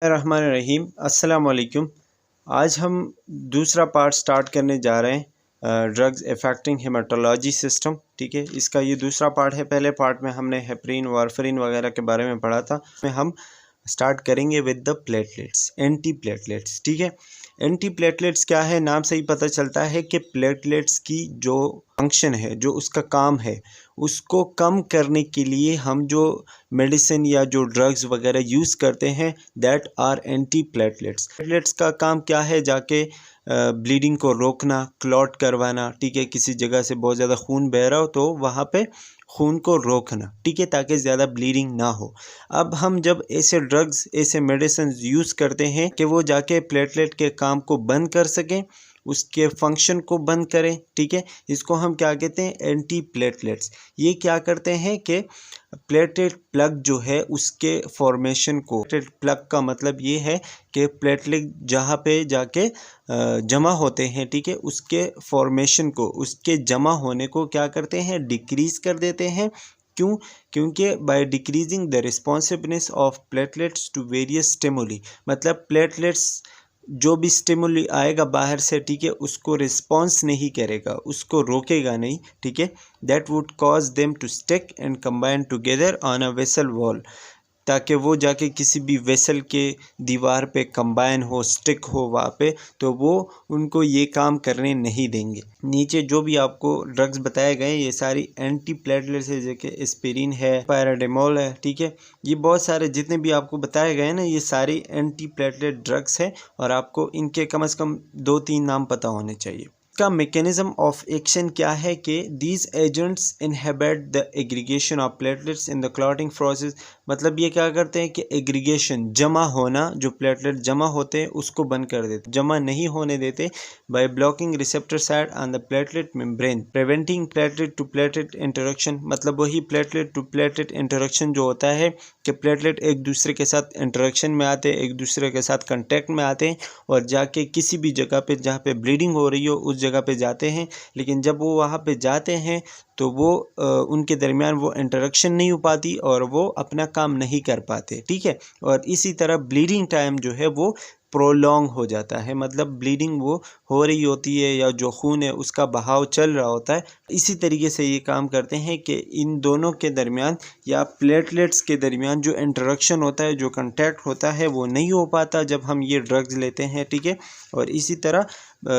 रहमान रहीम अस्सलाम वालेकुम। आज हम दूसरा पार्ट स्टार्ट करने जा रहे हैं ड्रग्स अफेक्टिंग हेमाटोलॉजी सिस्टम। ठीक है, इसका ये दूसरा पार्ट है। पहले पार्ट में हमने हेपरिन वारफरिन वगैरह के बारे में पढ़ा था। में हम स्टार्ट करेंगे with the platelets, anti platelets. ठीक है, एंटी प्लेटलेट्स क्या है, नाम से ही पता चलता है कि प्लेटलेट्स की जो फंक्शन है, जो उसका काम है, उसको कम करने के लिए हम जो मेडिसिन या जो ड्रग्स वगैरह यूज़ करते हैं that are anti platelets. Platelets का काम क्या है, जाके ब्लीडिंग को रोकना, क्लॉट करवाना। ठीक है, किसी जगह से बहुत ज़्यादा खून बह रहा हो तो वहाँ पे खून को रोकना, ठीक है, ताकि ज़्यादा ब्लीडिंग ना हो। अब हम जब ऐसे ड्रग्स, ऐसे मेडिसिन यूज़ करते हैं कि वो जाके प्लेटलेट के काम को बंद कर सकें, उसके फंक्शन को बंद करें। ठीक है, इसको हम क्या कहते हैं, एंटी प्लेटलेट्स। ये क्या करते हैं कि प्लेटलेट प्लग जो है उसके फॉर्मेशन को, प्लेटलेट प्लग का मतलब ये है कि प्लेटलेट जहाँ पे जाके जमा होते हैं, ठीक है, उसके फॉर्मेशन को, उसके जमा होने को क्या करते हैं, डिक्रीज़ कर देते हैं। क्यों? क्योंकि by decreasing the responsiveness of platelets to various stimuli, मतलब प्लेटलेट्स जो भी स्टिमुली आएगा बाहर से, ठीक है, उसको रिस्पॉन्स नहीं करेगा, उसको रोकेगा नहीं। ठीक है, that would cause them to stick and combine together on a vessel wall, ताकि वो जाके किसी भी वेसल के दीवार पे कंबाइन हो, स्टिक हो वहाँ पे, तो वो उनको ये काम करने नहीं देंगे। नीचे जो भी आपको ड्रग्स बताए गए ये सारी एंटी प्लेटलेट्स है, जैसे एस्पिरिन है, पैराडेमोल है। ठीक है, ये बहुत सारे जितने भी आपको बताए गए ना, ये सारी एंटी प्लेटलेट ड्रग्स है और आपको इनके कम से कम 2-3 नाम पता होने चाहिए। का मैकेनिज्म ऑफ एक्शन क्या है कि these agents inhibit the aggregation of platelets in the clotting process, मतलब ये क्या करते हैं कि एग्रीगेशन, जमा होना, जो प्लेटलेट जमा होते हैं उसको बंद कर देते, जमा नहीं होने देते, by blocking receptor side on the platelet membrane, preventing platelet to platelet interaction. मतलब वही प्लेटलेट टू प्लेटलेट इंटरेक्शन जो होता है कि प्लेटलेट एक दूसरे के साथ इंटरेक्शन में आते हैं, एक दूसरे के साथ कंटेक्ट में आते हैं और जाके किसी भी जगह पे जहाँ पे ब्लीडिंग हो रही हो उस जगह पे जाते हैं। लेकिन जब वो वहाँ पे जाते हैं तो वो उनके दरमियान वो इंटरेक्शन नहीं हो पाती और वो अपना काम नहीं कर पाते। ठीक है, और इसी तरह ब्लीडिंग टाइम जो है वो प्रोलॉन्ग हो जाता है, मतलब ब्लीडिंग वो हो रही होती है या जो खून है उसका बहाव चल रहा होता है। इसी तरीके से ये काम करते हैं कि इन दोनों के दरमियान या प्लेटलेट्स के दरमियान जो इंटरेक्शन होता है, जो कंटैक्ट होता है, वो नहीं हो पाता जब हम ये ड्रग्स लेते हैं। ठीक है, और इसी तरह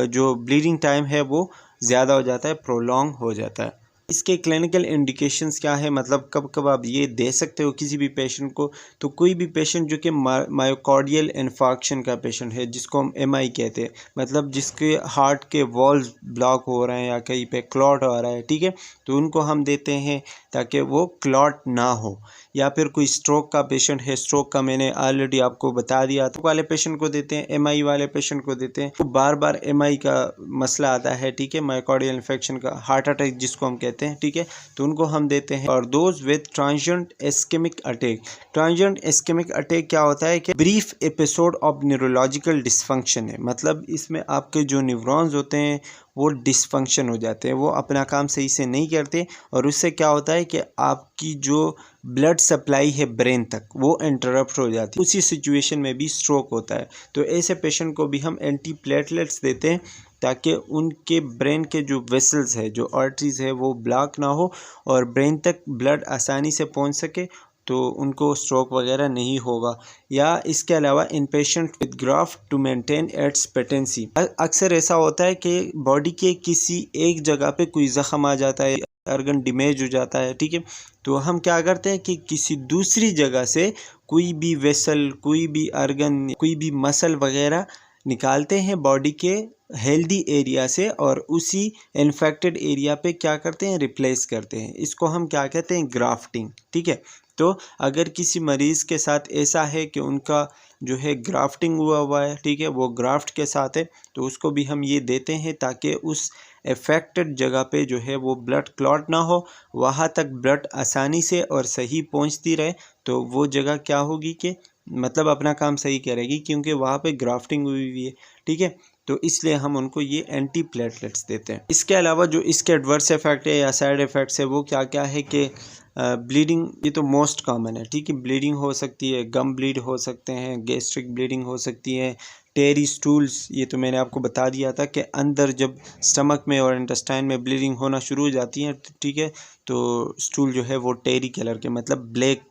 जो ब्लीडिंग टाइम है वो ज़्यादा हो जाता है, प्रोलॉन्ग हो जाता है। इसके क्लिनिकल इंडिकेशंस क्या है, मतलब कब कब आप ये दे सकते हो किसी भी पेशेंट को, तो कोई भी पेशेंट जो कि मायोकार्डियल इन्फार्क्शन का पेशेंट है, जिसको हम एमआई कहते हैं, मतलब जिसके हार्ट के वॉल्स ब्लॉक हो रहे हैं या कहीं पे क्लॉट आ रहा है, ठीक है, तो उनको हम देते हैं ताकि वो क्लॉट ना हो। या फिर कोई स्ट्रोक का पेशेंट है, स्ट्रोक का मैंने ऑलरेडी आपको बता दिया, तो वाले पेशेंट को देते हैं, एमआई वाले पेशेंट को देते हैं। तो बार बार एमआई का मसला आता है, ठीक है, मायोकार्डियल इन्फेक्शन का, हार्ट अटैक जिसको हम कहते हैं, ठीक है, तो उनको हम देते हैं। और those with transient ischaemic attack, transient ischaemic attack क्या होता है कि brief episode of neurological dysfunction है, मतलब इसमें आपके जो न्यूरॉन्स होते हैं वो डिसफंक्शन हो जाते हैं, वो अपना काम सही से नहीं करते और उससे क्या होता है कि आपकी जो ब्लड सप्लाई है ब्रेन तक वो इंटरप्ट हो जाती है। उसी सिचुएशन में भी स्ट्रोक होता है, तो ऐसे पेशेंट को भी हम एंटी प्लेटलेट्स देते हैं ताकि उनके ब्रेन के जो वेसल्स है, जो आर्टरीज है, वो ब्लॉक ना हो और ब्रेन तक ब्लड आसानी से पहुंच सके, तो उनको स्ट्रोक वगैरह नहीं होगा। या इसके अलावा in patient with graft to maintain its patency, अक्सर ऐसा होता है कि बॉडी के किसी एक जगह पे कोई ज़ख्म आ जाता है, ऑर्गन डैमेज हो जाता है, ठीक है, तो हम क्या करते हैं कि किसी दूसरी जगह से कोई भी वेसल, कोई भी ऑर्गन, कोई भी मसल वगैरह निकालते हैं बॉडी के हेल्दी एरिया से और उसी इन्फेक्टेड एरिया पे क्या करते हैं, रिप्लेस करते हैं। इसको हम क्या कहते हैं, ग्राफ्टिंग। ठीक है, तो अगर किसी मरीज़ के साथ ऐसा है कि उनका जो है ग्राफ्टिंग हुआ है, ठीक है, वो ग्राफ्ट के साथ है, तो उसको भी हम ये देते हैं ताकि उस अफेक्टेड जगह पे जो है वो ब्लड क्लॉट ना हो, वहाँ तक ब्लड आसानी से और सही पहुँचती रहे, तो वो जगह क्या होगी कि मतलब अपना काम सही करेगी, क्योंकि वहाँ पे ग्राफ्टिंग हुई है। ठीक है, तो इसलिए हम उनको ये एंटी प्लेटलेट्स देते हैं। इसके अलावा जो इसके एडवर्स इफेक्ट है या साइड इफ़ेक्ट्स है वो क्या क्या है कि ब्लीडिंग, ये तो मोस्ट कॉमन है, ठीक है। ब्लीडिंग हो सकती है, गम ब्लीड हो सकते हैं, गैस्ट्रिक ब्लीडिंग हो सकती है, टेरी स्टूल्स, ये तो मैंने आपको बता दिया था कि अंदर जब स्टमक में और इंटेस्टाइन में ब्लीडिंग होना शुरू हो जाती है, ठीक है, तो स्टूल जो है वो टेरी कलर के मतलब ब्लैक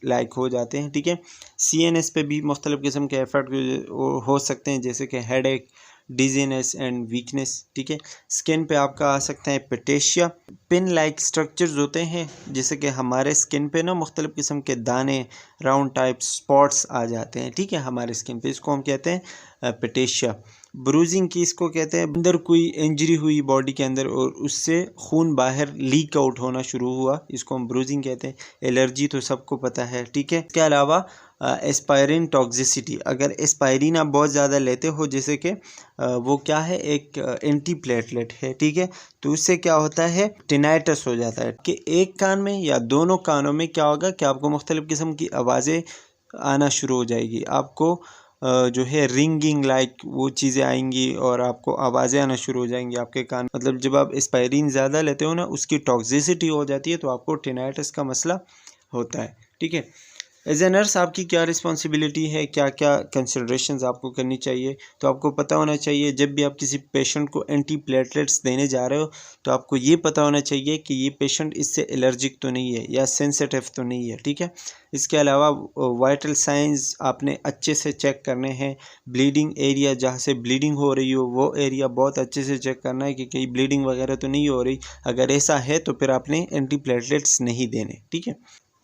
लाइक हो जाते हैं, ठीक है। CNS पे भी मुख्तलिफ़ किस्म के इफेक्ट हो सकते हैं, जैसे कि हेडेक, डिजीनेस एंड वीकनेस, ठीक है। स्किन पे आपका आ सकता है पेटेशिया, पिन लाइक स्ट्रक्चर्स होते हैं, जैसे कि हमारे स्किन पे ना मुख्तलिफ़ किस्म के दाने, राउंड टाइप स्पॉट्स आ जाते हैं, ठीक है, हमारे स्किन पे, इसको हम कहते हैं पेटेशिया। ब्रूजिंग की इसको कहते हैं, अंदर कोई इंजरी हुई बॉडी के अंदर और उससे खून बाहर लीक आउट होना शुरू हुआ, इसको हम ब्रूजिंग कहते हैं। एलर्जी तो सबको पता है, ठीक है। इसके अलावा एस्पायरिन टॉक्सिसिटी, अगर एस्पायरिन आप बहुत ज़्यादा लेते हो, जैसे कि वो क्या है, एक एंटी प्लेटलेट है, ठीक है, तो उससे क्या होता है, टिनाइटस हो जाता है कि एक कान में या दोनों कानों में क्या होगा कि आपको मुख्तलिफ़ किस्म की आवाज़ें आना शुरू हो जाएगी, आपको जो है रिंगिंग लाइक वो चीज़ें आएंगी और आपको आवाज़ें आना शुरू हो जाएंगी आपके कान, मतलब जब आप एस्पायरिन ज़्यादा लेते हो ना, उसकी टॉक्सिसिटी हो जाती है तो आपको टिनाइटस का मसला होता है, ठीक है। एज ए नर्स आपकी क्या रिस्पॉन्सिबिलिटी है, क्या क्या कंसिडरेशंस आपको करनी चाहिए, तो आपको पता होना चाहिए जब भी आप किसी पेशेंट को एंटी प्लेटलेट्स देने जा रहे हो तो आपको ये पता होना चाहिए कि ये पेशेंट इससे एलर्जिक तो नहीं है या सेंसिटिव तो नहीं है, ठीक है। इसके अलावा वाइटल साइंस आपने अच्छे से चेक करने हैं, ब्लीडिंग एरिया जहाँ से ब्लीडिंग हो रही हो वो एरिया बहुत अच्छे से चेक करना है कि कहीं ब्लीडिंग वगैरह तो नहीं हो रही, अगर ऐसा है तो फिर आपने एंटी प्लेटलेट्स नहीं देने, ठीक है।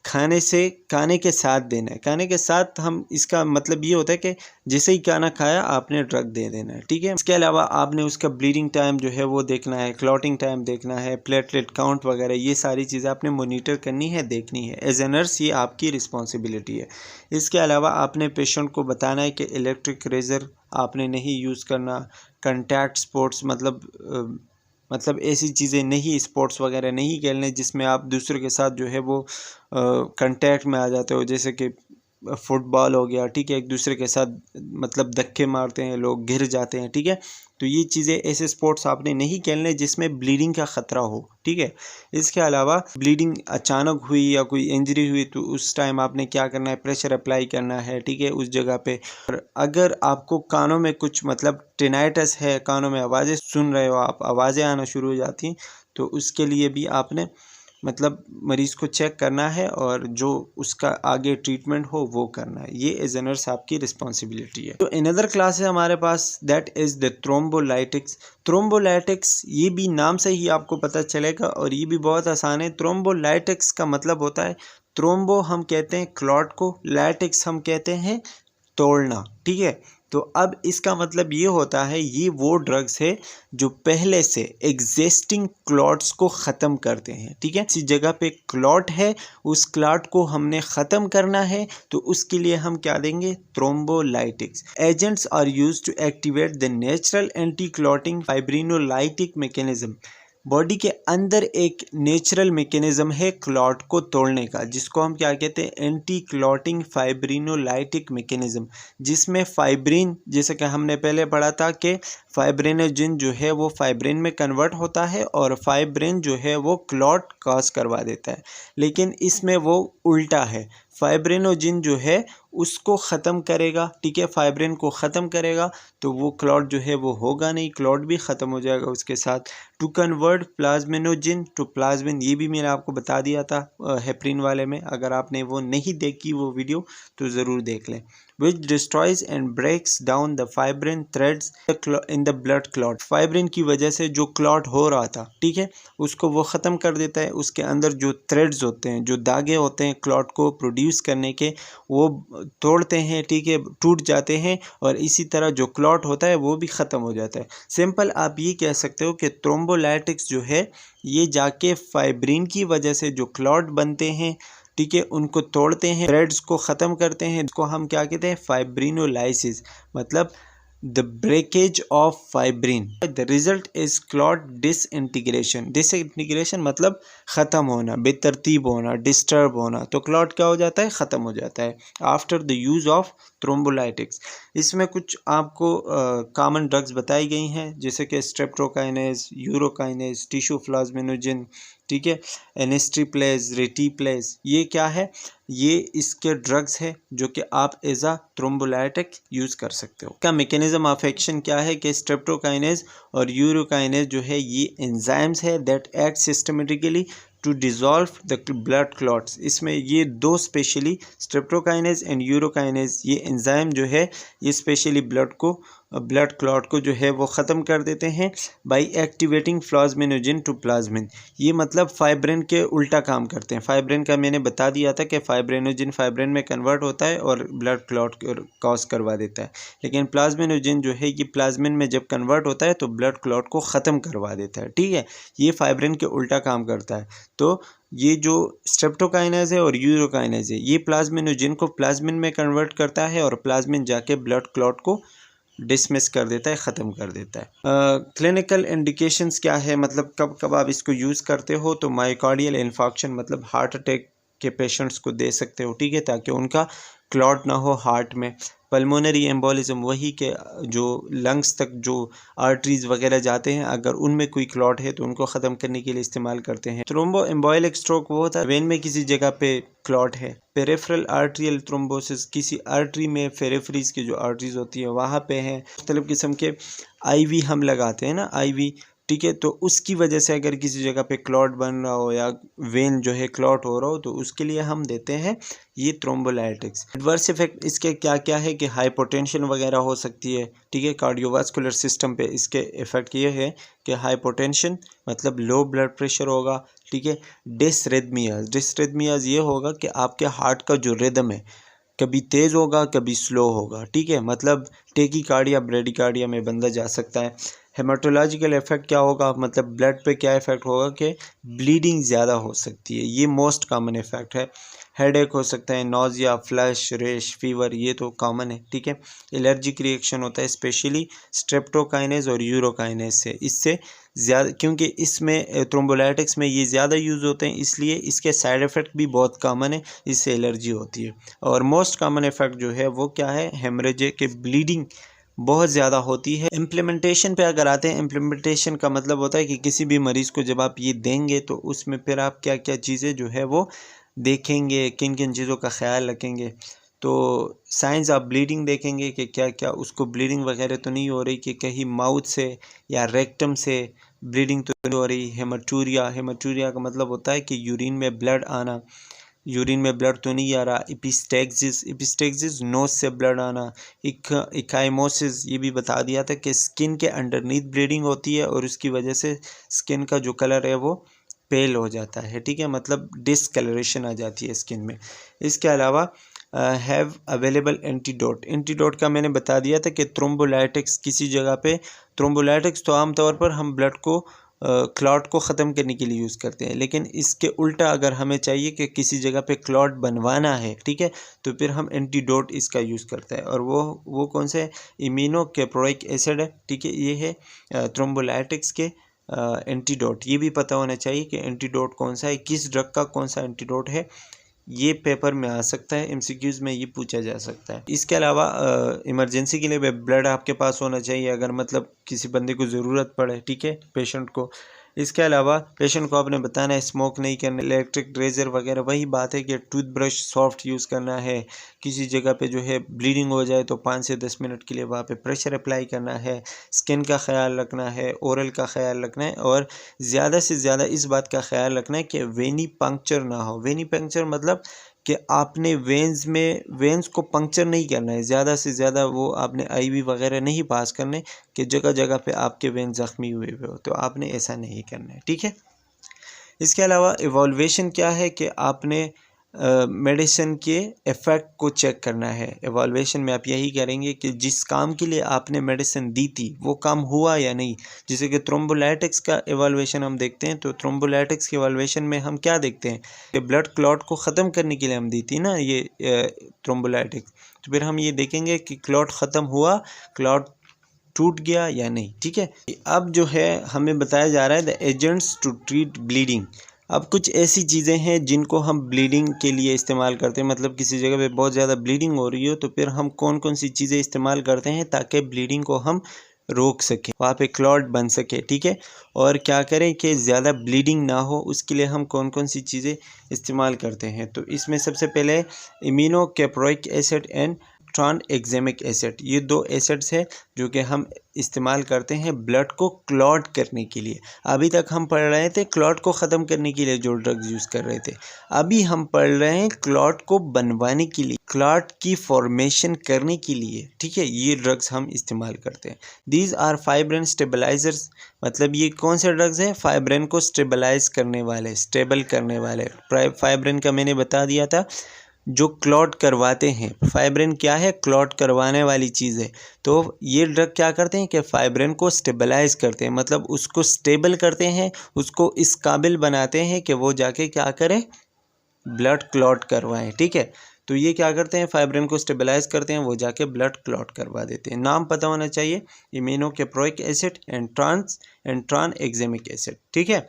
खाने के साथ देना है, खाने के साथ हम इसका मतलब ये होता है कि जैसे ही खाना खाया आपने ड्रग दे देना है, ठीक है। इसके अलावा आपने उसका ब्लीडिंग टाइम जो है वो देखना है, क्लॉटिंग टाइम देखना है, प्लेटलेट काउंट वगैरह, ये सारी चीज़ें आपने मोनीटर करनी है, देखनी है। एज ए नर्स ये आपकी रिस्पॉन्सिबिलिटी है। इसके अलावा आपने पेशेंट को बताना है कि इलेक्ट्रिक रेज़र आपने नहीं यूज़ करना, कॉन्टैक्ट स्पोर्ट्स मतलब ऐसी चीज़ें नहीं, स्पोर्ट्स वगैरह नहीं खेलने जिसमें आप दूसरे के साथ जो है वो कांटेक्ट में आ जाते हो, जैसे कि फुटबॉल हो गया, ठीक है, एक दूसरे के साथ मतलब धक्के मारते हैं लोग, गिर जाते हैं, ठीक है, तो ये चीज़ें, ऐसे स्पोर्ट्स आपने नहीं खेलने जिसमें ब्लीडिंग का ख़तरा हो, ठीक है। इसके अलावा ब्लीडिंग अचानक हुई या कोई इंजरी हुई तो उस टाइम आपने क्या करना है, प्रेशर अप्लाई करना है, ठीक है, उस जगह पे। और अगर आपको कानों में कुछ मतलब टिनाइटस है, कानों में आवाज़ें सुन रहे हो आप, आवाज़ें आना शुरू हो जाती हैं, तो उसके लिए भी आपने मतलब मरीज़ को चेक करना है और जो उसका आगे ट्रीटमेंट हो वो करना है। ये एज ए नर्स आपकी रिस्पॉन्सिबिलिटी है। तो अनदर क्लास है हमारे पास, that is the thrombolytics. Thrombolytics ये भी नाम से ही आपको पता चलेगा और ये भी बहुत आसान है। थ्रोम्बोलाइटिक्स का मतलब होता है, थ्रोम्बो हम कहते हैं क्लॉट को, लाइटिक्स हम कहते हैं तोड़ना, ठीक है। तो अब इसका मतलब ये होता है, ये वो ड्रग्स है जो पहले से एग्जिस्टिंग क्लॉट्स को ख़त्म करते हैं, ठीक है। इसी जगह पे क्लॉट है, उस क्लॉट को हमने ख़त्म करना है तो उसके लिए हम क्या देंगे, thrombolytics. Agents are used to activate the natural anti clotting fibrinolytic mechanism. Body के अंदर एक नेचुरल मैकेनिज्म है क्लॉट को तोड़ने का, जिसको हम क्या कहते हैं, एंटी क्लॉटिंग फाइब्रिनोलाइटिक मैकेनिज्म, जिसमें फाइब्रिन, जैसे कि हमने पहले पढ़ा था कि फाइब्रिनोजिन जो है वो फाइब्रिन में कन्वर्ट होता है और फाइब्रिन जो है वो क्लॉट कॉज करवा देता है, लेकिन इसमें वो उल्टा है। फाइब्रिनोजिन जो है उसको ख़त्म करेगा, ठीक है, फाइब्रिन को ख़त्म करेगा तो वो क्लॉट जो है वो होगा नहीं, क्लॉट भी ख़त्म हो जाएगा उसके साथ। To convert plasminogen to plasmin, ये भी मैंने आपको बता दिया था हेपरिन वाले में, अगर आपने वो नहीं देखी वो वीडियो तो ज़रूर देख लें। Which destroys and breaks down the fibrin threads in the blood clot. Fibrin की वजह से जो क्लॉट हो रहा था, ठीक है, उसको वो ख़त्म कर देता है। उसके अंदर जो थ्रेड्स होते हैं, जो धागे होते हैं क्लॉट को प्रोड्यूस करने के, वो तोड़ते हैं, ठीक है, टूट जाते हैं और इसी तरह जो क्लॉट होता है वो भी ख़त्म हो जाता है। सिंपल आप ये कह सकते हो कि थ्रोम्बोलाइटिक्स जो है ये जाके फाइब्रिन की वजह से जो क्लॉट बनते हैं, ठीक है, उनको तोड़ते हैं, थ्रेड्स को ख़त्म करते हैं, इसको हम क्या कहते हैं, फाइब्रिनोलाइसिस, मतलब the breakage of fibrin. The result is clot disintegration. Disintegration मतलब ख़त्म होना, बेतरतीब होना, डिस्टर्ब होना, तो क्लॉट क्या हो जाता है, ख़त्म हो जाता है after the use of thrombolytics. इसमें कुछ आपको कॉमन ड्रग्स बताई गई हैं जैसे कि स्ट्रेप्टोकाइनेज, यूरोकाइनेज, टिश्यू प्लाज्मिनोजेन, ठीक है, एनेस्ट्रीप्लेज, रेटिप्लेज। ये क्या है? ये इसके ड्रग्स है जो कि आप एज अ थ्रोम्बोलाइटिक यूज़ कर सकते हो। का मैकेनिज्म ऑफ एक्शन क्या है कि स्ट्रेप्टोकाइनेज और यूरोकाइनेज जो है ये एंजाइम्स है that act systematically to dissolve the blood clots. इसमें ये दो स्पेशली स्ट्रेप्टोकाइनेज एंड यूरोकाइनेज ये एंजाइम जो है ये स्पेशली ब्लड क्लॉट को जो है वो ख़त्म कर देते हैं bye activating plasminogen to plasmin. ये मतलब फाइब्रिन के उल्टा काम करते हैं। फाइब्रिन का मैंने बता दिया था कि फाइब्रिनोजेन फाइब्रिन में कन्वर्ट होता है और ब्लड क्लॉट कॉज करवा देता है, लेकिन प्लाज्मिनोजेन जो है ये प्लाज्मिन में जब कन्वर्ट होता है तो ब्लड क्लॉट को ख़त्म करवा देता है, ठीक है। ये फाइब्रिन के उल्टा काम करता है। तो ये जो स्ट्रेप्टोकाइनेज है और यूरोकाइनेज है ये प्लाज्मिनोजेन को प्लाज्मिन में कन्वर्ट करता है और प्लाज्मिन जाके ब्लड क्लॉट को डिसमिस कर देता है, ख़त्म कर देता है। क्लिनिकल इंडिकेशंस क्या है, मतलब कब कब आप इसको यूज़ करते हो? तो मायोकार्डियल इन्फार्क्शन मतलब हार्ट अटैक के पेशेंट्स को दे सकते हो, ठीक है, ताकि उनका क्लॉट ना हो हार्ट में। पल्मोनरी एम्बोलिज्म वही के जो लंग्स तक जो आर्टरीज वगैरह जाते हैं अगर उनमें कोई क्लॉट है तो उनको ख़त्म करने के लिए इस्तेमाल करते हैं। थ्रोम्बो एम्बोलिक स्ट्रोक वो होता है वेन में किसी जगह पे क्लॉट है। पेरिफेरल आर्टरियल थ्रोम्बोसिस किसी आर्टरी में फेरेफ्रीज की जो आर्टरीज होती है वहाँ पे है। मुख्तलिफ़ किस्म के आईवी हम लगाते हैं ना, आईवी, ठीक है, तो उसकी वजह से अगर किसी जगह पे क्लॉट बन रहा हो या वेन जो है क्लॉट हो रहा हो तो उसके लिए हम देते हैं ये थ्रोम्बोलाइटिक्स। एडवर्स इफेक्ट इसके क्या क्या है कि हाइपोटेंशन वगैरह हो सकती है, ठीक है, कार्डियोवास्कुलर सिस्टम पे इसके इफ़ेक्ट ये है कि हाइपोटेंशन मतलब लो ब्लड प्रेशर होगा, ठीक है। डिसरिथमियाज ये होगा कि आपके हार्ट का जो रिदम है कभी तेज़ होगा कभी स्लो होगा, ठीक है, मतलब टेकीकार्डिया ब्रेडिकार्डिया में बंदा जा सकता है। हेमाटोलॉजिकल इफेक्ट क्या होगा, मतलब ब्लड पे क्या इफेक्ट होगा कि ब्लीडिंग ज़्यादा हो सकती है, ये मोस्ट कॉमन इफेक्ट है। हेडेक हो सकता है, नोज़िया, फ्लश, रेश, फीवर, ये तो कॉमन है, ठीक है। एलर्जिक रिएक्शन होता है स्पेशली स्ट्रेप्टोकाइनेज और यूरोकाइनेज से, इससे ज़्यादा क्योंकि इसमें थ्रोम्बोलाइटिक्स में ये ज़्यादा यूज़ होते हैं इसलिए इसके साइड इफ़ेक्ट भी बहुत कॉमन है, इससे एलर्जी होती है। और मोस्ट कॉमन इफ़ेक्ट जो है वो क्या है, हेमरेज के ब्लीडिंग बहुत ज़्यादा होती है। इम्प्लीमेंटेशन पे अगर आते हैं, इम्प्लीमेंटेशन का मतलब होता है कि किसी भी मरीज़ को जब आप ये देंगे तो उसमें फिर आप क्या क्या चीज़ें जो है वो देखेंगे, किन किन चीज़ों का ख्याल रखेंगे। तो साइंस ऑफ ब्लीडिंग देखेंगे कि क्या क्या उसको ब्लीडिंग वगैरह तो नहीं हो रही कि कहीं माउथ से या रेक्टम से ब्लीडिंग तो नहीं हो रही। हेमाटूरिया का मतलब होता है कि यूरिन में ब्लड आना, यूरिन में ब्लड तो नहीं आ रहा। एपिस्टेक्सिस नोज से ब्लड आना। इकाइमोसिस ये भी बता दिया था कि स्किन के अंडरनीथ ब्लीडिंग होती है और उसकी वजह से स्किन का जो कलर है वो पेल हो जाता है, ठीक है, मतलब डिसकलरेशन आ जाती है स्किन में। इसके अलावा हैव अवेलेबल एंटीडोट का मैंने बता दिया था कि थ्रोम्बोलाइटिक्स किसी जगह पे थ्रोम्बोलाइटिक्स तो आमतौर पर हम ब्लड को क्लॉट को ख़त्म करने के लिए यूज़ करते हैं, लेकिन इसके उल्टा अगर हमें चाहिए कि किसी जगह पे क्लॉट बनवाना है, ठीक है, तो फिर हम एंटीडोट इसका यूज़ करते हैं। और वो कौन से इम्यूनोकेप्रोइक एसिड है, ठीक है, ये है थ्रोम्बोलाइटिक्स के एंटीडोट। ये भी पता होना चाहिए कि एंटीडोट कौन सा है, किस ड्रग का कौन सा एंटीडोट है, ये पेपर में आ सकता है, एमसीक्यूज़ में ये पूछा जा सकता है। इसके अलावा इमरजेंसी के लिए ब्लड आपके पास होना चाहिए अगर मतलब किसी बंदे को ज़रूरत पड़े, ठीक है, पेशेंट को। इसके अलावा पेशेंट को आपने बताना है स्मोक नहीं करना, इलेक्ट्रिक रेजर वगैरह, वही बात है कि टूथब्रश सॉफ्ट यूज़ करना है। किसी जगह पे जो है ब्लीडिंग हो जाए तो 5 से 10 मिनट के लिए वहाँ पे प्रेशर अप्लाई करना है। स्किन का ख्याल रखना है, ओरल का ख्याल रखना है और ज़्यादा से ज़्यादा इस बात का ख्याल रखना है कि वेनी पंक्चर ना हो। वेनी पंक्चर मतलब कि आपने वेंस को पंक्चर नहीं करना है, ज़्यादा से ज़्यादा वो आपने आईवी वगैरह नहीं पास करने कि जगह जगह पे आपके वेन ज़ख्मी हुए हो, तो आपने ऐसा नहीं करना है, ठीक है। इसके अलावा इवॉल्वेशन क्या है कि आपने मेडिसिन के इफ़ेक्ट को चेक करना है। इवॉल्वेशन में आप यही करेंगे कि जिस काम के लिए आपने मेडिसिन दी थी वो काम हुआ या नहीं। जैसे कि थ्रोम्बोलाइटिक्स का इवॉल्वेशन हम देखते हैं, तो थ्रोम्बोलाइटिक्स के इवॉल्वेशन में हम क्या देखते हैं कि ब्लड क्लॉट को ख़त्म करने के लिए हम दी थी ना ये थ्रोम्बोलाइटिक्स, तो फिर हम ये देखेंगे कि क्लॉट ख़त्म हुआ, क्लॉट टूट गया या नहीं, ठीक है। अब जो है हमें बताया जा रहा है the agents to treat bleeding. अब कुछ ऐसी चीज़ें हैं जिनको हम ब्लीडिंग के लिए इस्तेमाल करते हैं, मतलब किसी जगह पे बहुत ज़्यादा ब्लीडिंग हो रही हो तो फिर हम कौन कौन सी चीज़ें इस्तेमाल करते हैं ताकि ब्लीडिंग को हम रोक सकें, वहाँ पे क्लॉट बन सके, ठीक है। और क्या करें कि ज़्यादा ब्लीडिंग ना हो, उसके लिए हम कौन कौन सी चीज़ें इस्तेमाल करते हैं। तो इसमें सबसे पहले इम्यूनोकेप्रोइक एसिड एंड ट्रांएग्जामिक एसिड, ये 2 एसिड्स है जो कि हम इस्तेमाल करते हैं ब्लड को क्लॉट करने के लिए। अभी तक हम पढ़ रहे थे क्लॉट को ख़त्म करने के लिए जो ड्रग्स यूज़ कर रहे थे, अभी हम पढ़ रहे हैं क्लॉट को बनवाने के लिए, क्लॉट की फॉर्मेशन करने के लिए, ठीक है, ये ड्रग्स हम इस्तेमाल करते हैं। दीज आर फाइब्रिन स्टेबलाइजर्स, मतलब ये कौन से ड्रग्स हैं, फाइब्रिन को स्टेबलाइज करने वाले, स्टेबल करने वाले। फाइब्रिन का मैंने बता दिया था जो क्लॉट करवाते हैं। फाइब्रिन क्या है, क्लॉट करवाने वाली चीज़ है। तो ये ड्रग क्या करते हैं कि फाइब्रिन को स्टेबलाइज करते हैं, मतलब उसको स्टेबल करते हैं, उसको इस काबिल बनाते हैं कि वो जाके क्या करें, ब्लड क्लॉट करवाएं, ठीक है। तो ये क्या करते हैं, फाइब्रिन को स्टेबलाइज करते हैं, वो जाके ब्लड क्लॉट करवा देते हैं। नाम पता होना चाहिए, इम्यूनोकेप्रोइक एसिड एंड ट्रांएग्जामिक एसिड, ठीक है।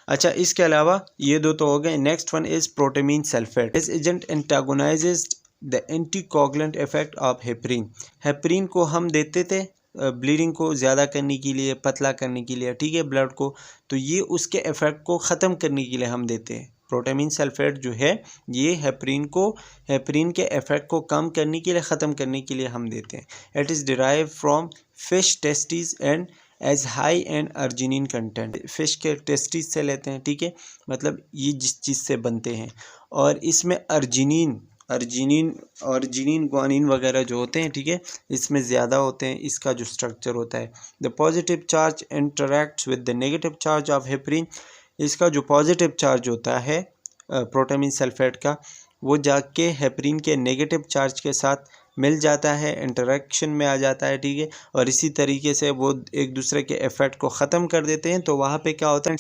अच्छा, इसके अलावा ये 2 तो हो गए। Next one is protamine sulphate. This agent antagonises the anticoagulant effect of heparin. Heparin को हम देते थे ब्लीडिंग को ज़्यादा करने के लिए, पतला करने के लिए, ठीक है, ब्लड को। तो ये उसके इफेक्ट को ख़त्म करने के लिए हम देते हैं। प्रोटामीन सल्फेट जो है ये हेपरिन के इफेक्ट को कम करने के लिए, ख़त्म करने के लिए हम देते हैं। It is derive from fish testis and as high and arginine content. Fish के टेस्टिस से लेते हैं, ठीक है, मतलब ये जिस चीज़ से बनते हैं। और इसमें अर्जिनिन ग्वानिन वगैरह जो होते हैं, ठीक है, इसमें ज़्यादा होते हैं। इसका जो स्ट्रक्चर होता है, the positive charge interacts with the negative charge of heparin. इसका जो पॉजिटिव चार्ज होता है प्रोटामीन सल्फेट का, वो जाके हेपरिन के नेगेटिव चार्ज के साथ मिल जाता है, इंटरेक्शन में आ जाता है, ठीक है। और इसी तरीके से वो एक दूसरे के इफेक्ट को ख़त्म कर देते हैं, तो वहाँ पे क्या होता है,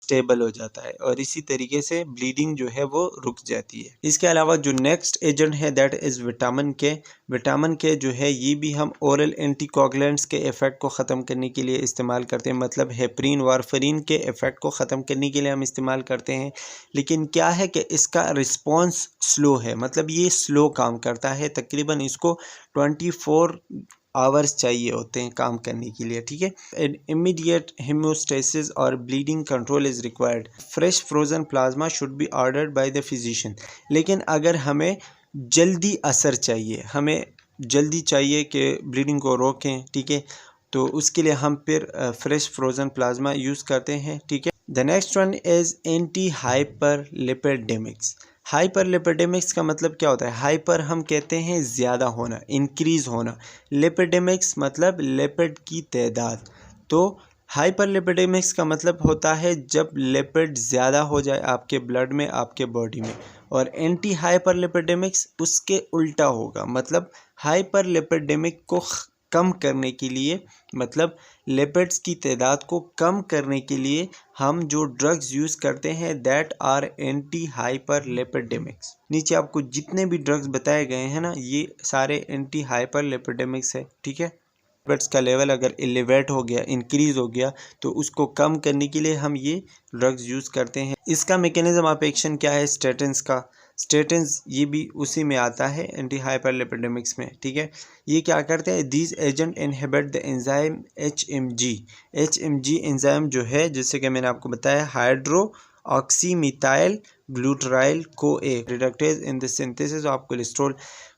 स्टेबल हो जाता है, और इसी तरीके से ब्लीडिंग जो है वो रुक जाती है। इसके अलावा जो नेक्स्ट एजेंट है दैट इज़ विटामिन के। विटामिन के जो है ये भी हम ओरल एंटीकोगुलेंट्स के इफेक्ट को ख़त्म करने के लिए इस्तेमाल करते हैं, मतलब हेपरिन वारफरिन के इफेक्ट को ख़त्म करने के लिए हम इस्तेमाल करते हैं। लेकिन क्या है कि इसका रिस्पॉन्स स्लो है, मतलब ये स्लो काम करता है, तकरीबन इसको 24 आवर्स चाहिए होते हैं काम करने के लिए, ठीक है। इमीडिएट हेमोस्टेसिस और bleeding control is required. Fresh frozen plasma should be ordered by the physician. लेकिन अगर हमें जल्दी असर चाहिए, हमें जल्दी चाहिए कि ब्लीडिंग को रोकें, ठीक है, तो उसके लिए हम फिर फ्रेश फ्रोजन प्लाज्मा यूज़ करते हैं, ठीक है। The next one is anti hyperlipidaemics. Hyperlipidaemics का मतलब क्या होता है, हाइपर हम कहते हैं ज़्यादा होना, इंक्रीज़ होना, लिपिडेमिक्स मतलब लिपिड की तादाद। तो हाइपरलिपिडेमिक्स का मतलब होता है जब लिपिड ज़्यादा हो जाए आपके ब्लड में, आपके बॉडी में। और एंटी हाइपरलिपिडेमिक्स उसके उल्टा होगा, मतलब हाइपरलिपिडेमिक को कम करने के लिए, मतलब लिपिड्स की तादाद को कम करने के लिए हम जो ड्रग्स यूज़ करते हैं दैट आर एंटी हाइपरलिपिडेमिक्स। नीचे आपको जितने भी ड्रग्स बताए गए हैं ना, ये सारे एंटी हाइपरलिपिडेमिक्स है, ठीक है। लिपिड्स का लेवल अगर एलिवेट हो गया, इंक्रीज़ हो गया, तो उसको कम करने के लिए हम ये ड्रग्स यूज़ करते हैं। इसका मैकेनिज्म ऑफ एक्शन क्या है, स्टेटिन्स का। स्टेटिन्स ये भी उसी में आता है एंटी हाइपरलिपिडेमिक्स में, ठीक है। ये क्या करते हैं, these agent inhibit the enzyme HMG। HMG enzyme जो है, जैसे कि मैंने आपको बताया, hydro oxy methyl glutaryl CoA reductase in the synthesis of cholesterol.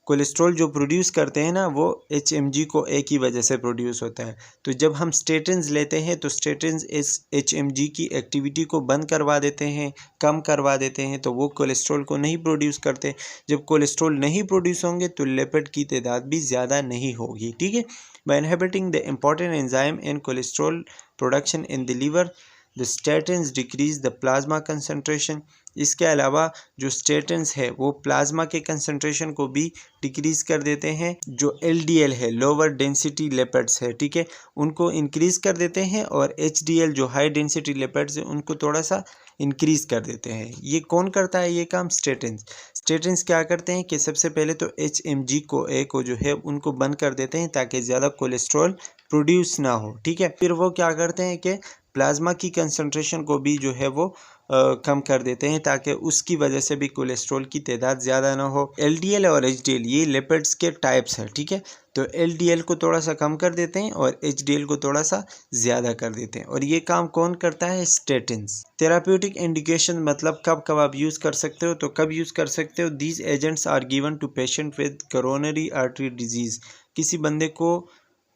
Cholesterol जो प्रोड्यूस करते हैं ना, वो HMG CoA की वजह से प्रोड्यूस होता है। तो जब हम स्टेटिन्स लेते हैं तो स्टेटिन्स इस HMG की एक्टिविटी को बंद करवा देते हैं, कम करवा देते हैं, तो वो कोलेस्ट्रॉल को नहीं प्रोड्यूस करते। जब कोलेस्ट्रॉल नहीं प्रोड्यूस होंगे तो लिपिड की तादाद भी ज़्यादा नहीं होगी, ठीक है। By inhibiting the important enzyme in cholesterol production in the liver, the statins decrease the plasma concentration. इसके अलावा जो स्टेटिन्स है वो प्लाज्मा के कंसनट्रेशन को भी डिक्रीज़ कर देते हैं। जो LDL है, लोअर डेंसिटी लिपिड्स है, ठीक है, उनको इंक्रीज़ कर देते हैं, और HDL जो हाई डेंसिटी लिपिड्स है उनको थोड़ा सा इंक्रीज़ कर देते हैं। ये कौन करता है ये काम, स्टेटिन्स। स्टेटिन्स क्या करते हैं कि सबसे पहले तो HMG CoA को जो है उनको बंद कर देते हैं ताकि ज़्यादा कोलेस्ट्रॉल प्रोड्यूस ना हो, ठीक है। फिर वो क्या करते हैं कि प्लाज्मा की कंसंट्रेशन को भी जो है वो कम कर देते हैं ताकि उसकी वजह से भी कोलेस्ट्रॉल की तादाद ज़्यादा ना हो। एलडीएल और एचडीएल ये लिपिड्स के टाइप्स हैं, ठीक है। तो एलडीएल को थोड़ा सा कम कर देते हैं और एचडीएल को थोड़ा सा ज़्यादा कर देते हैं, और ये काम कौन करता है? स्टेटिन्स। थेराप्यूटिक इंडिकेशन मतलब कब कब आप यूज़ कर सकते हो, तो कब यूज़ कर सकते हो? These agents are given to patient with coronary artery disease. किसी बंदे को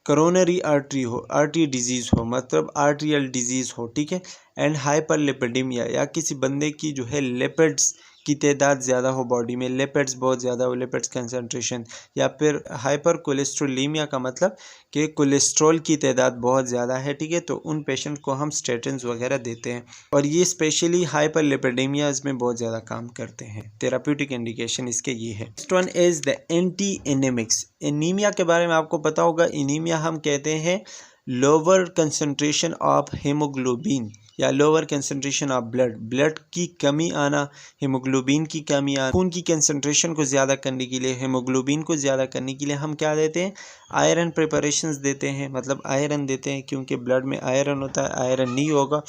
कोरोनरी आर्टरी डिजीज़ हो, मतलब आर्ट्रियल डिजीज़ हो, ठीक है। एंड हाइपरलिपिडेमिया, या किसी बंदे की जो है लिपिड्स की तादाद ज़्यादा हो बॉडी में, लिपिड्स बहुत ज़्यादा हो, लिपिड्स कंसनट्रेशन, या फिर हाइपर कोलेस्ट्रोलीमिया का मतलब कि कोलेस्ट्रॉल की तादाद बहुत ज़्यादा है, ठीक है। तो उन पेशेंट को हम स्टेटिन्स वगैरह देते हैं, और ये स्पेशली हाइपरलिपिडेमियाज में बहुत ज़्यादा काम करते हैं। थेराप्यूटिक इंडिकेशन इसके ये है। Next one is the anti anaemics. Anaemia के बारे में आपको पता होगा। एनीमिया हम कहते हैं लोअर कंसंट्रेशन ऑफ हीमोग्लोबिन या लोअर कंसंट्रेशन ऑफ ब्लड की कमी आना, हीमोग्लोबिन की कमी आना। खून की कंसंट्रेशन को ज़्यादा करने के लिए, हीमोग्लोबिन को ज़्यादा करने के लिए हम क्या देते हैं? आयरन प्रिपरेशंस देते हैं, मतलब आयरन देते हैं, क्योंकि ब्लड में आयरन होता है। आयरन नहीं होगा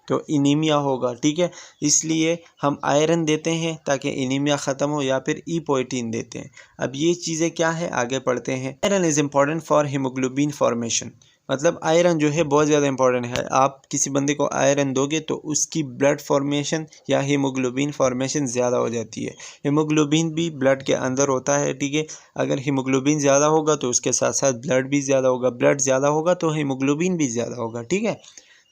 तो एनीमिया होगा, ठीक है। इसलिए हम आयरन देते हैं ताकि एनीमिया ख़त्म हो, या फिर ईपोएटिन देते हैं। अब ये चीज़ें क्या है, आगे पढ़ते हैं। Iron is important for haemoglobin formation, मतलब आयरन जो है बहुत ज़्यादा इंपॉर्टेंट है। आप किसी बंदे को आयरन दोगे तो उसकी ब्लड फॉर्मेशन या हीमोग्लोबिन फॉर्मेशन ज़्यादा हो जाती है। हीमोग्लोबिन भी ब्लड के अंदर होता है, ठीक है। अगर हीमोग्लोबिन ज़्यादा होगा तो उसके साथ साथ ब्लड भी ज़्यादा होगा, ब्लड ज़्यादा होगा तो हीमोग्लोबिन भी ज़्यादा होगा, ठीक है।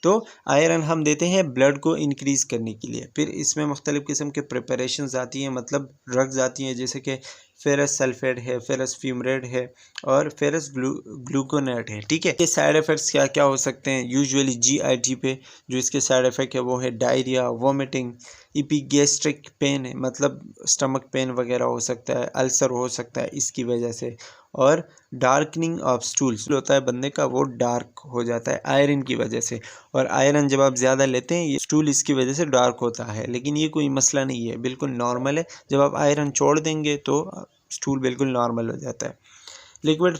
तो आयरन हम देते हैं ब्लड को इंक्रीज़ करने के लिए। फिर इसमें मुख्तलिफ़ किस्म के प्रिपरेशंस आती हैं, मतलब ड्रग्स आती हैं, जैसे कि फेरस सल्फेट है, फेरस फ्यूमरेट है, और फेरस ग्लूकोनेट है, ठीक है। ये साइड इफ़ेक्ट्स क्या क्या हो सकते हैं? यूजुअली जीआईटी पे जो इसके साइड इफ़ेक्ट है वो है डायरिया, वोमिटिंग, इपीगैस्ट्रिक पेन है, मतलब स्टमक पेन वगैरह हो सकता है, अल्सर हो सकता है इसकी वजह से, और डार्कनिंग ऑफ स्टूल्स होता है बंदे का, वो डार्क हो जाता है आयरन की वजह से। और आयरन जब आप ज़्यादा लेते हैं, ये स्टूल इसकी वजह से डार्क होता है, लेकिन ये कोई मसला नहीं है, बिल्कुल नॉर्मल है। जब आप आयरन छोड़ देंगे तो स्टूल बिल्कुल नॉर्मल हो जाता है। Liquid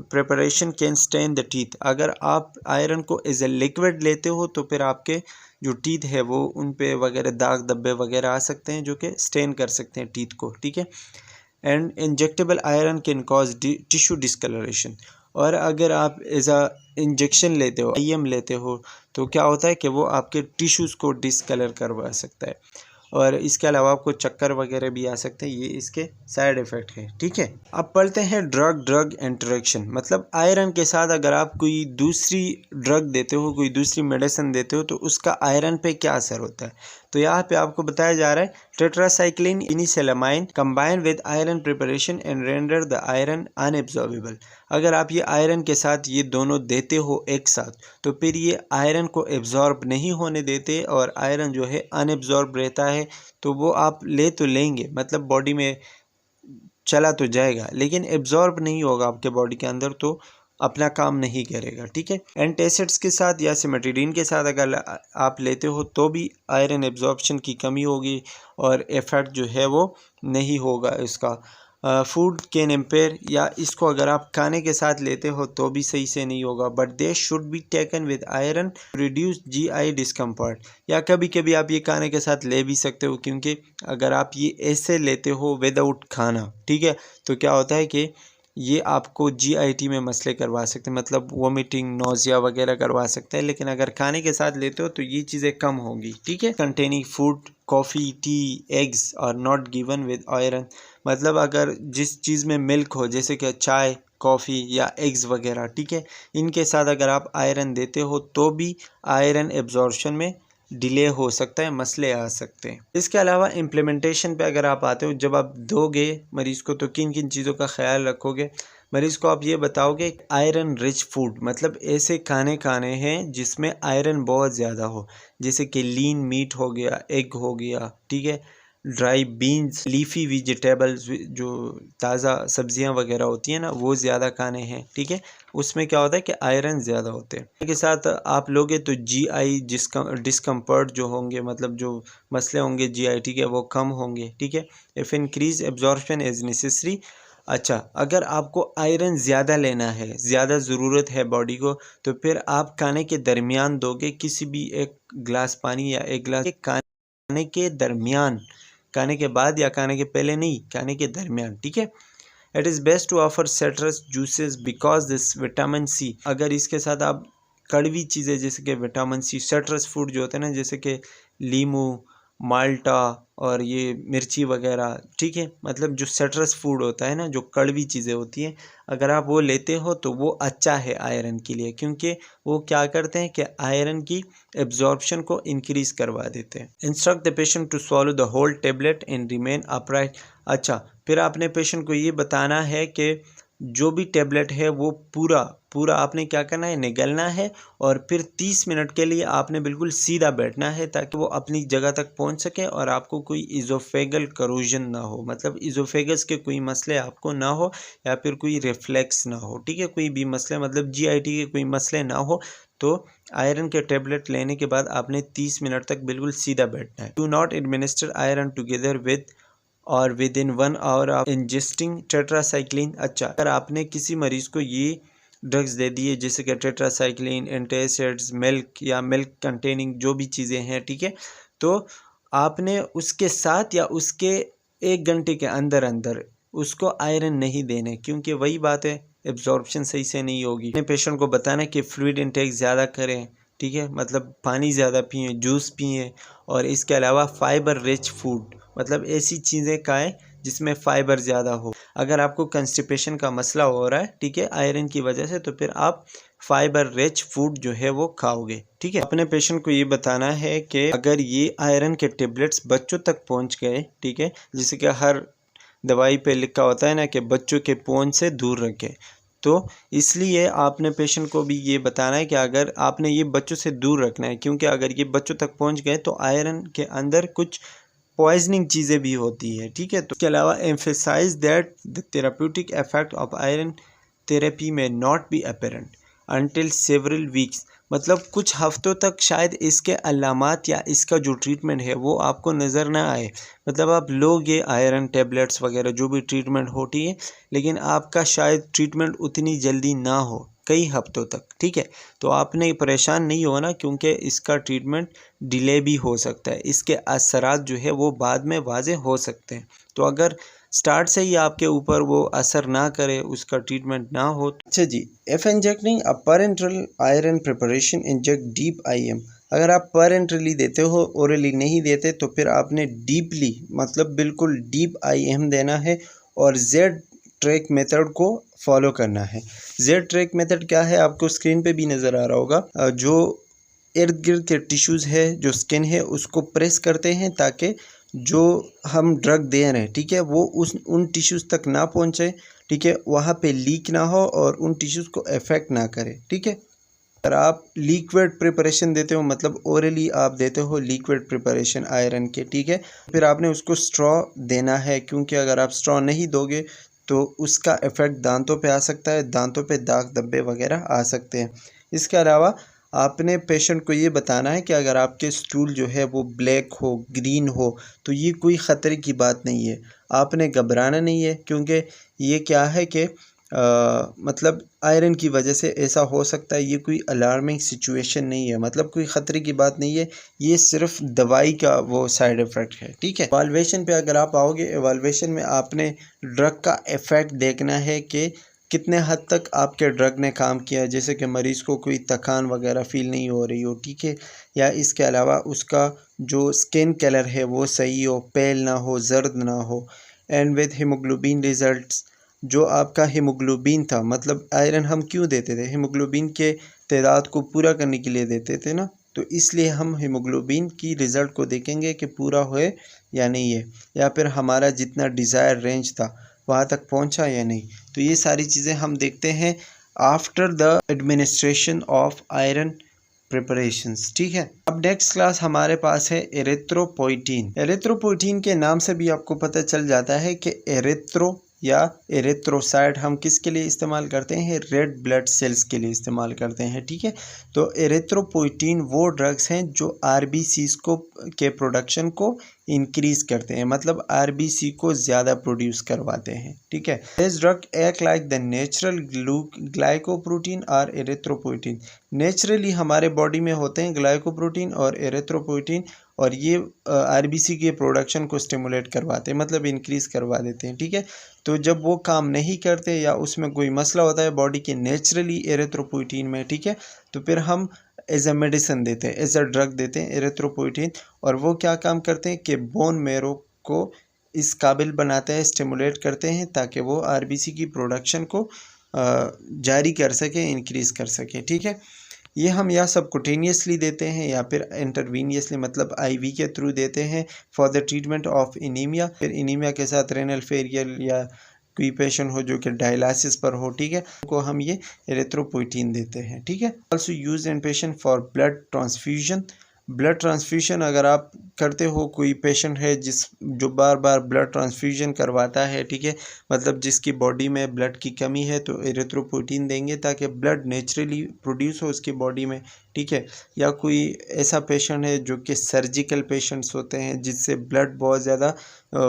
preparation can stand the teeth. अगर आप आयरन को एज ए लिक्विड लेते हो तो फिर आपके जो टीथ है वो उन पे वगैरह दाग धब्बे वगैरह आ सकते हैं, जो कि स्टेन कर सकते हैं टीथ को, ठीक है। And injectable iron can cause tissue discoloration. और अगर आप एज आ इंजेक्शन लेते हो, आईएम लेते हो, तो क्या होता है कि वो आपके टिश्यूज़ को डिस्कलर करवा सकता है, और इसके अलावा आपको चक्कर वगैरह भी आ सकते हैं। ये इसके साइड इफ़ेक्ट है, ठीक है। अब पढ़ते हैं ड्रग इंटरेक्शन, मतलब आयरन के साथ अगर आप कोई दूसरी ड्रग देते हो, कोई दूसरी मेडिसिन देते हो, तो उसका आयरन पे क्या असर होता है। तो यहाँ पे आपको बताया जा रहा है टेट्रासाइक्लिन इनिसेलामाइन combine with iron preparation and render the iron unabsorbable. अगर आप ये आयरन के साथ ये दोनों देते हो एक साथ, तो फिर ये आयरन को एब्जॉर्ब नहीं होने देते, और आयरन जो है अनएब्जॉर्ब रहता है। तो वो आप ले तो लेंगे, मतलब बॉडी में चला तो जाएगा, लेकिन एब्जॉर्ब नहीं होगा आपके बॉडी के अंदर, तो अपना काम नहीं करेगा, ठीक है। एंटासिड्स के साथ या सिमेटिडीन के साथ अगर आप लेते हो तो भी आयरन एब्जॉर्प्शन की कमी होगी, और इफेक्ट जो है वो नहीं होगा इसका। फूड कैन इम्पेयर, या इसको अगर आप खाने के साथ लेते हो तो भी सही से नहीं होगा। But they should be taken with iron reduce GI discomfort, या कभी कभी आप ये खाने के साथ ले भी सकते हो, क्योंकि अगर आप ये ऐसे लेते हो विदाउट खाना, ठीक है, तो क्या होता है कि ये आपको जीआईटी में मसले करवा सकते हैं, मतलब वोमिटिंग, नोज़िया वगैरह करवा सकते हैं। लेकिन अगर खाने के साथ लेते हो तो ये चीज़ें कम होंगी, ठीक है। Containing food, coffee, tea, eggs are not given with iron, मतलब अगर जिस चीज़ में मिल्क हो, जैसे कि चाय, कॉफ़ी या एग्स वगैरह, ठीक है, इनके साथ अगर आप आयरन देते हो तो भी आयरन एब्जॉर्प्शन में डिले हो सकता है, मसले आ सकते हैं। इसके अलावा इम्प्लीमेंटेशन पे अगर आप आते हो, जब आप दोगे मरीज़ को तो किन किन चीज़ों का ख्याल रखोगे? मरीज़ को आप ये बताओगे आयरन रिच फूड, मतलब ऐसे खाने हैं जिसमें आयरन बहुत ज़्यादा हो, जैसे कि लीन मीट हो गया, एग हो गया, ठीक है, ड्राई बीन्स, लीफी वेजिटेबल्स, जो ताज़ा सब्जियां वगैरह होती हैं ना, वो ज़्यादा खाने हैं, ठीक है। उसमें क्या होता है कि आयरन ज़्यादा होते हैं। के साथ आप लोगे तो जीआई डिस्कम्फर्ट जो होंगे, मतलब जो मसले होंगे जीआईटी के, वो कम होंगे, ठीक है। If increase absorption is necessary. अच्छा, अगर आपको आयरन ज़्यादा लेना है, ज़्यादा ज़रूरत है बॉडी को, तो फिर आप खाने के दरमियान दोगे किसी भी एक गिलास पानी या एक गिलास खाने के दरमियान, खाने के बाद या खाने के पहले नहीं, खाने के दरमियान, ठीक है। It is best to offer citrus juices because this vitamin C, अगर इसके साथ आप कड़वी चीज़ें जैसे कि विटामिन सी, सिट्रस फूड जो होते हैं ना, जैसे कि लीमू, माल्टा और ये मिर्ची वगैरह, ठीक है, मतलब जो सिट्रस फूड होता है ना, जो कड़वी चीज़ें होती हैं, अगर आप वो लेते हो तो वो अच्छा है आयरन के लिए, क्योंकि वो क्या करते हैं कि आयरन की एब्जॉर्प्शन को इंक्रीज़ करवा देते हैं। Instruct the patient to swallow the whole tablet and remain upright. अच्छा, फिर आपने पेशेंट को ये बताना है कि जो भी टेबलेट है वो पूरा आपने क्या करना है, निगलना है, और फिर 30 मिनट के लिए आपने बिल्कुल सीधा बैठना है ताकि वो अपनी जगह तक पहुंच सके और आपको कोई इज़ोफेगल करोजन ना हो, मतलब इज़ोफेगस के कोई मसले आपको ना हो या फिर कोई रिफ्लेक्स ना हो, ठीक है, कोई भी मसले मतलब जीआईटी के कोई मसले ना हो। तो आयरन के टेबलेट लेने के बाद आपने 30 मिनट तक बिल्कुल सीधा बैठना है। Do not administer iron together with और within 1 hour of ingesting tetracycline. अच्छा, अगर आपने किसी मरीज़ को ये ड्रग्स दे दिए जैसे कि टेट्रासाइक्लिन, एंटासिड्स, मिल्क या मिल्क कंटेनिंग जो भी चीज़ें हैं, ठीक है, तो आपने उसके साथ या उसके 1 घंटे के अंदर अंदर उसको आयरन नहीं देने, क्योंकि वही बात है, एब्जॉर्प्शन सही से नहीं होगी। अपने पेशेंट को बताना कि फ्लूइड इंटेक ज़्यादा करें, ठीक है, मतलब पानी ज़्यादा पिए, जूस पिए, और इसके अलावा फाइबर रिच फूड, मतलब ऐसी चीज़ें खाएं जिसमें फ़ाइबर ज़्यादा हो। अगर आपको कंस्टिपेशन का मसला हो रहा है, ठीक है, आयरन की वजह से, तो फिर आप फाइबर रिच फूड जो है वो खाओगे, ठीक है। अपने पेशेंट को ये बताना है कि अगर ये आयरन के टेबलेट्स बच्चों तक पहुंच गए, ठीक है, जैसे कि हर दवाई पे लिखा होता है ना कि बच्चों के पहुंच से दूर रखें, तो इसलिए आपने पेशेंट को भी ये बताना है कि अगर आपने ये बच्चों से दूर रखना है, क्योंकि अगर ये बच्चों तक पहुंच गए तो आयरन के अंदर कुछ पॉइजनिंग चीज़ें भी होती है, ठीक है। तो इसके अलावा emphasize that the therapeutic effect of iron therapy may not be apparent until several weeks, मतलब कुछ हफ्तों तक शायद इसके अलामात या इसका जो ट्रीटमेंट है वो आपको नज़र ना आए, मतलब आप लोगे आयरन टेबलेट्स वगैरह जो भी ट्रीटमेंट होती है, लेकिन आपका शायद ट्रीटमेंट उतनी जल्दी ना हो, कई हफ्तों तक, ठीक है। तो आपने परेशान नहीं होना, क्योंकि इसका ट्रीटमेंट डिले भी हो सकता है, इसके असरात जो है वो बाद में वाज़ेह हो सकते हैं। तो अगर स्टार्ट से ही आपके ऊपर वो असर ना करे, उसका ट्रीटमेंट ना हो। अच्छा जी, if injecting a parenteral iron preparation inject deep IM, अगर आप पेरेंटरली देते हो, ओरली नहीं देते, तो फिर आपने डीपली मतलब बिल्कुल डीप आईएम देना है और जेड ट्रैक मेथड को फॉलो करना है। जेड ट्रैक मेथड क्या है, आपको स्क्रीन पे भी नज़र आ रहा होगा। जो इर्द गिर्द के टिश्यूज़ है, जो स्किन है, उसको प्रेस करते हैं ताकि जो हम ड्रग दे रहे हैं, ठीक है, वो उन टिश्यूज़ तक ना पहुँचे, ठीक है, वहाँ पे लीक ना हो और उन टिश्यूज़ को अफेक्ट ना करे, ठीक है। अगर आप लिक्विड प्रिपरेशन देते हो, मतलब ओरली आप देते हो लिक्विड प्रिपरेशन आयरन के, ठीक है, फिर आपने उसको स्ट्रॉ देना है, क्योंकि अगर आप स्ट्रॉ नहीं दोगे तो उसका इफ़ेक्ट दांतों पे आ सकता है, दांतों पे दाग धब्बे वगैरह आ सकते हैं। इसके अलावा आपने पेशेंट को ये बताना है कि अगर आपके स्टूल जो है वो ब्लैक हो, ग्रीन हो, तो ये कोई ख़तरे की बात नहीं है, आपने घबराना नहीं है, क्योंकि ये क्या है कि मतलब आयरन की वजह से ऐसा हो सकता है, ये कोई अलार्मिंग सिचुएशन नहीं है, मतलब कोई ख़तरे की बात नहीं है, ये सिर्फ दवाई का वो साइड इफ़ेक्ट है, ठीक है। एवाल्वेशन पे अगर आप आओगे, एवाल्वेशन में आपने ड्रग का इफ़ेक्ट देखना है कि कितने हद तक आपके ड्रग ने काम किया, जैसे कि मरीज़ को कोई थकान वगैरह फ़ील नहीं हो रही हो, ठीक है, या इसके अलावा उसका जो स्किन कलर है वो सही हो, पेल ना हो, जर्द ना हो, एंड विद हीमोग्लोबिन रिज़ल्ट्स, जो आपका हीमोग्लोबिन था, मतलब आयरन हम क्यों देते थे, हीमोग्लोबिन के तादाद को पूरा करने के लिए देते थे ना, तो इसलिए हम हीमोग्लोबिन की रिज़ल्ट को देखेंगे कि पूरा हुए या नहीं है, या फिर हमारा जितना डिज़ायर रेंज था वहाँ तक पहुँचा या नहीं। तो ये सारी चीज़ें हम देखते हैं after the administration of iron preparations, ठीक है। अब नेक्स्ट क्लास हमारे पास है एरिथ्रोपोइटीन। एरिथ्रोपोइटीन के नाम से भी आपको पता चल जाता है कि एरिथ्रो या एरिथ्रोसाइट हम किसके लिए इस्तेमाल करते हैं, रेड ब्लड सेल्स के लिए इस्तेमाल करते हैं, ठीक है। तो एरिथ्रोपोइटीन वो ड्रग्स हैं जो आरबीसीज को के प्रोडक्शन को इंक्रीज करते हैं, मतलब आरबीसी को ज़्यादा प्रोड्यूस करवाते हैं, ठीक है। This drug act like the natural glycoprotein और एरिथ्रोपोइटीन, नेचुरली हमारे बॉडी में होते हैं ग्लाइकोप्रोटीन और एरिथ्रोपोइटीन, और ये आरबीसी के प्रोडक्शन को स्टिमुलेट करवाते हैं, मतलब इंक्रीज़ करवा देते हैं, ठीक है। तो जब वो काम नहीं करते या उसमें कोई मसला होता है बॉडी के नेचुरली एरिथ्रोपोइटीन में, ठीक है, तो फिर हम एज अ मेडिसिन देते हैं, एज अ ड्रग देते हैं एरिथ्रोपोइटीन, और वो क्या काम करते हैं कि बोन मेरो को इस काबिल बनाते हैं, स्टिमुलेट करते हैं ताकि वो आरबीसी की प्रोडक्शन को जारी कर सके, इंक्रीज़ कर सके, ठीक है। ये हम या सबकुटेनियसली देते हैं या फिर इंटरवीनियसली, मतलब आईवी के थ्रू देते हैं for the treatment of anaemia. फिर एनीमिया के साथ रेनल फेलियर या कोई पेशेंट हो जो कि डायलिसिस पर हो, ठीक है, को हम ये एरिथ्रोपोइटीन देते हैं, ठीक है। Also use in patient for blood transfusion. Blood transfusion अगर आप करते हो, कोई पेशेंट है जो बार बार ब्लड ट्रांसफ्यूजन करवाता है, ठीक है, मतलब जिसकी बॉडी में ब्लड की कमी है, तो एरिथ्रोपोइटीन देंगे ताकि ब्लड नेचुरली प्रोड्यूस हो उसकी बॉडी में, ठीक है। या कोई ऐसा पेशेंट है जो कि सर्जिकल पेशेंट्स होते हैं जिससे ब्लड बहुत ज़्यादा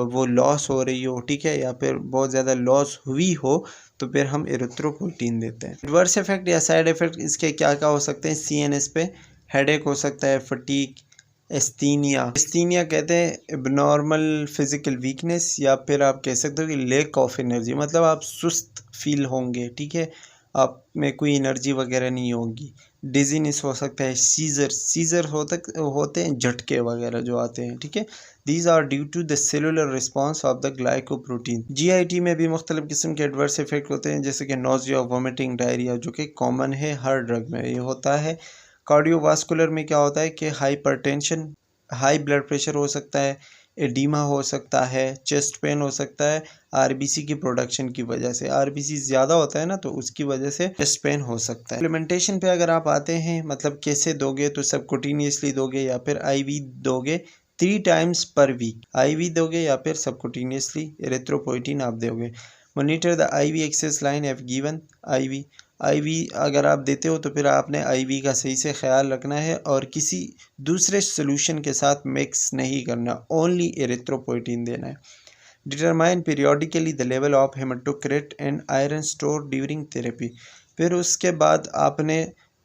वो लॉस हो रही हो, ठीक है, या फिर बहुत ज़्यादा लॉस हुई हो, तो फिर हम एरिथ्रोपोइटीन देते हैं। एडवर्स इफेक्ट या साइड इफ़ेक्ट इसके क्या क्या हो सकते हैं? सीएनएस पे हेडेक हो सकता है, फटीक, एस्थीनिया कहते हैं एबनॉर्मल फिजिकल वीकनेस, या फिर आप कह सकते हो कि लैक ऑफ एनर्जी, मतलब आप सुस्त फील होंगे, ठीक है, आप में कोई एनर्जी वगैरह नहीं होगी। डिजीनेस हो सकता है, सीजर होते हैं, झटके वगैरह जो आते हैं, ठीक है। These are due to the cellular response of the glycoprotein. GIT में भी मुख्तलिफ किस्म के एडवर्स इफेक्ट होते हैं, जैसे कि नोजिया, वोमिटिंग, डायरिया, जो कि कॉमन है हर ड्रग में ये होता है। कार्डियोवास्कुलर में क्या होता है कि हाइपरटेंशन, हाई ब्लड प्रेशर हो सकता है, एडीमा हो सकता है, चेस्ट पेन हो सकता है, आरबीसी की प्रोडक्शन की वजह से, आरबीसी ज़्यादा होता है ना, तो उसकी वजह से चेस्ट पेन हो सकता है। इम्प्लीमेंटेशन पे अगर आप आते हैं, मतलब कैसे दोगे, तो सबकुटेनियसली दोगे या फिर आईवी दोगे 3 टाइम्स पर वीक, आईवी दोगे या फिर सबकुटेनियसली एरिथ्रोपोइटीन आप दोगे। Monitor the IV access line if given IV अगर आप देते हो तो फिर आपने आईवी का सही से ख्याल रखना है और किसी दूसरे सोल्यूशन के साथ मिक्स नहीं करना, ओनली एरिथ्रोपोइटीन देना है। Determine periodically the level of haematocrit and iron store during therapy. फिर उसके बाद आपने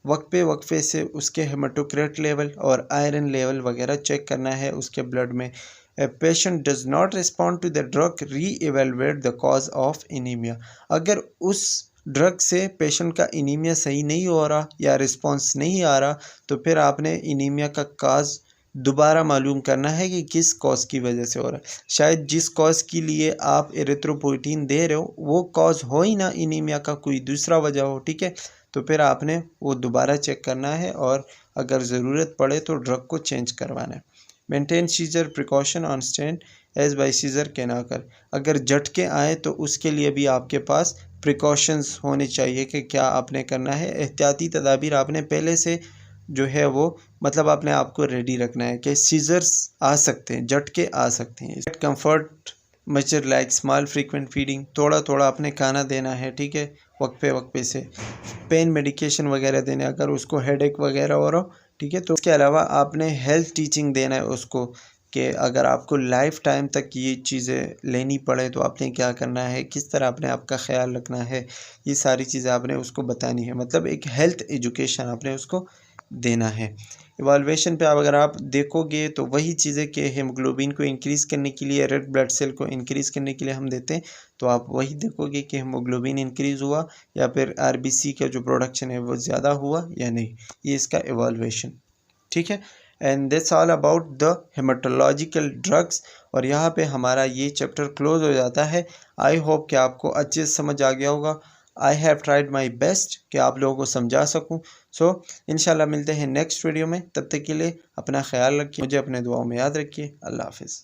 वक्फे से उसके हेमाटोक्रिट लेवल और आयरन लेवल वगैरह चेक करना है उसके ब्लड में। A patient does not respond to the drug, re-evaluate the cause of anemia। अगर उस ड्रग से पेशेंट का एनीमिया सही नहीं हो रहा या रिस्पॉन्स नहीं आ रहा, तो फिर आपने एनीमिया का काज दोबारा मालूम करना है कि किस कॉज की वजह से हो रहा है। शायद जिस कॉज के लिए आप एरिथ्रोपोइटीन दे रहे हो वो कॉज हो ही ना एनीमिया का, कोई दूसरा वजह हो, ठीक है, तो फिर आपने वो दोबारा चेक करना है और अगर ज़रूरत पड़े तो ड्रग को चेंज करवाना है। Maintain seizure precaution on stand as by seizure के ना कर। अगर झटके आए तो उसके लिए भी आपके पास प्रिकॉशंस होने चाहिए कि क्या आपने करना है, एहतियाती तदाबीर आपने पहले से जो है वो मतलब आपने आपको रेडी रखना है कि सीजर्स आ सकते हैं, झटके आ सकते हैं। Comfort measure like small frequent feeding, थोड़ा थोड़ा आपने खाना देना है, ठीक है, वक्फे से। पेन मेडिकेशन वगैरह देने अगर उसको हेडेक वगैरह हो रहा हो, ठीक है। तो इसके अलावा आपने हेल्थ टीचिंग देना है उसको कि अगर आपको लाइफ टाइम तक ये चीज़ें लेनी पड़े तो आपने क्या करना है, किस तरह आपने आपका ख्याल रखना है, ये सारी चीज़ें आपने उसको बतानी है, मतलब एक हेल्थ एजुकेशन आपने उसको देना है। इवाल्वेशन पे अगर आप देखोगे तो वही चीज़ें कि हेमोग्लोबिन को इंक्रीज़ करने के लिए, रेड ब्लड सेल को इंक्रीज़ करने के लिए हम देते हैं, तो आप वही देखोगे कि हेमोग्लोबिन इंक्रीज़ हुआ या फिर आरबीसी का जो प्रोडक्शन है वो ज़्यादा हुआ या नहीं, ये इसका इवाल्वेशन, ठीक है। And that's all about the haematological drugs. और यहाँ पे हमारा ये चैप्टर क्लोज हो जाता है। आई होप कि आपको अच्छे से समझ आ गया होगा। I have tried my best कि आप लोगों को समझा सकूं। सो इंशाल्लाह मिलते हैं नेक्स्ट वीडियो में, तब तक के लिए अपना ख्याल रखिए, मुझे अपने दुआओं में याद रखिए। अल्लाह हाफिज़।